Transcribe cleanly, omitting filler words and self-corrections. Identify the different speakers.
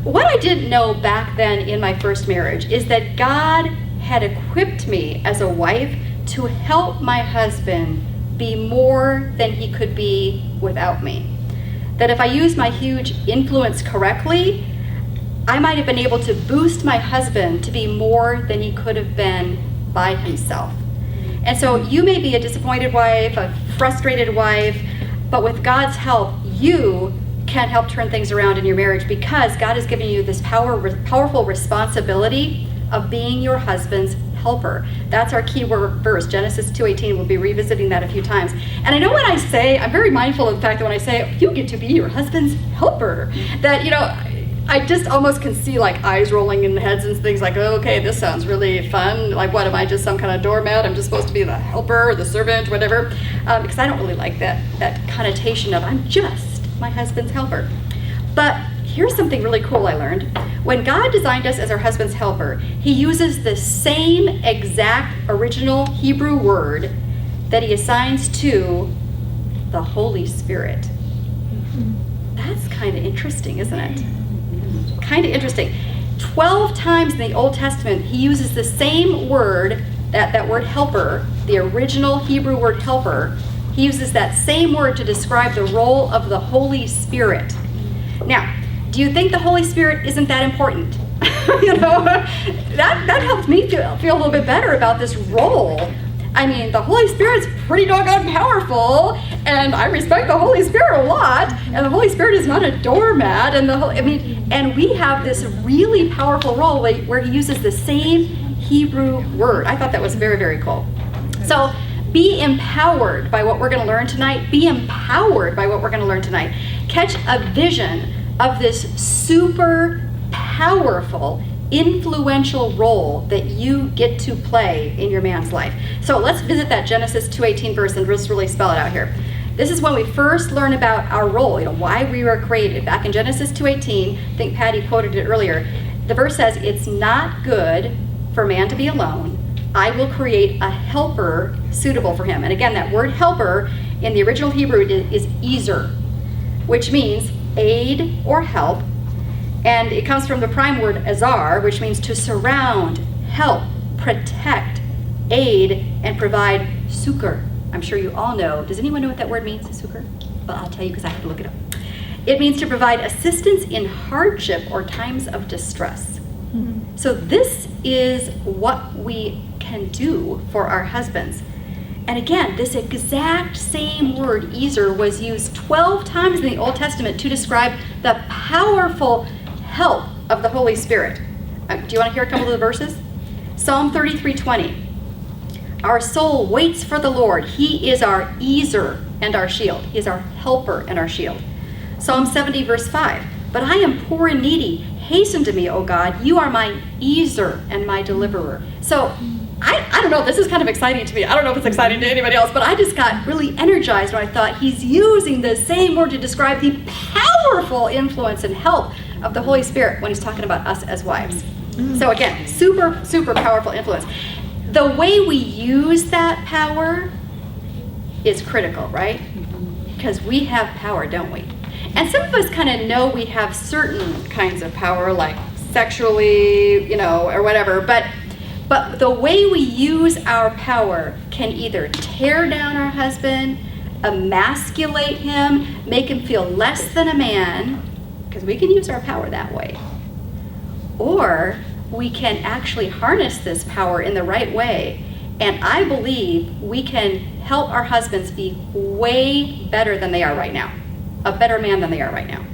Speaker 1: what I didn't know back then in my first marriage is that God had equipped me as a wife to help my husband be more than he could be without me. That if I used my huge influence correctly, I might have been able to boost my husband to be more than he could have been by himself. And so you may be a disappointed wife, a frustrated wife, but with God's help, you can help turn things around in your marriage because God has given you this powerful responsibility of being your husband's helper. That's our key verse, Genesis 2:18. We'll be revisiting that a few times. And I know when I say, I'm very mindful of the fact that when I say, you get to be your husband's helper, that, I just almost can see like eyes rolling in heads and things like, oh, okay, this sounds really fun. Like, what, am I just some kind of doormat? I'm just supposed to be the helper, the servant, whatever. Because I don't really like that connotation of I'm just my husband's helper. But here's something really cool I learned. When God designed us as our husband's helper, he uses the same exact original Hebrew word that he assigns to the Holy Spirit. That's kind of interesting, isn't it? Kind of interesting. 12 times in the Old Testament, he uses the same word, that word helper, the original Hebrew word helper. He uses that same word to describe the role of the Holy Spirit. Now, do you think the Holy Spirit isn't that important? That helped me feel a little bit better about this role. I mean, the Holy Spirit's pretty doggone powerful, and I respect the Holy Spirit a lot, and the Holy Spirit is not a doormat, and we have this really powerful role where he uses the same Hebrew word. I thought that was very, very cool. So be empowered by what we're going to learn tonight. Be empowered by what we're going to learn tonight. Catch a vision of this super powerful, influential role that you get to play in your man's life. So let's visit that Genesis 2:18 verse and just really spell it out here. This is when we first learn about our role, why we were created. Back in Genesis 2:18, I think Patty quoted it earlier. The verse says, "It's not good for man to be alone. I will create a helper suitable for him." And again, that word helper in the original Hebrew is ezer, which means aid or help. And it comes from the prime word azar, which means to surround, help, protect, aid, and provide succor. I'm sure you all know. Does anyone know what that word means, succor? Well, I'll tell you because I had to look it up. It means to provide assistance in hardship or times of distress. Mm-hmm. So this is what we can do for our husbands. And again, this exact same word, ezer, was used 12 times in the Old Testament to describe the powerful help of the Holy Spirit. Do you want to hear a couple of the verses? Psalm 33:20. Our soul waits for the Lord. He is our ezer and our shield. He is our helper and our shield. Psalm 70 verse 5. But I am poor and needy. Hasten to me, O God. You are my ezer and my deliverer. So I don't know, this is kind of exciting to me. I don't know if it's exciting to anybody else, but I just got really energized when I thought he's using the same word to describe the powerful influence and help of the Holy Spirit when he's talking about us as wives. So again, super, super powerful influence. The way we use that power is critical, right? Because we have power, don't we? And some of us kind of know we have certain kinds of power, like sexually, or whatever, but the way we use our power can either tear down our husband, emasculate him, make him feel less than a man, because we can use our power that way. Or we can actually harness this power in the right way, and I believe we can help our husbands be way better than they are right now, a better man than they are right now.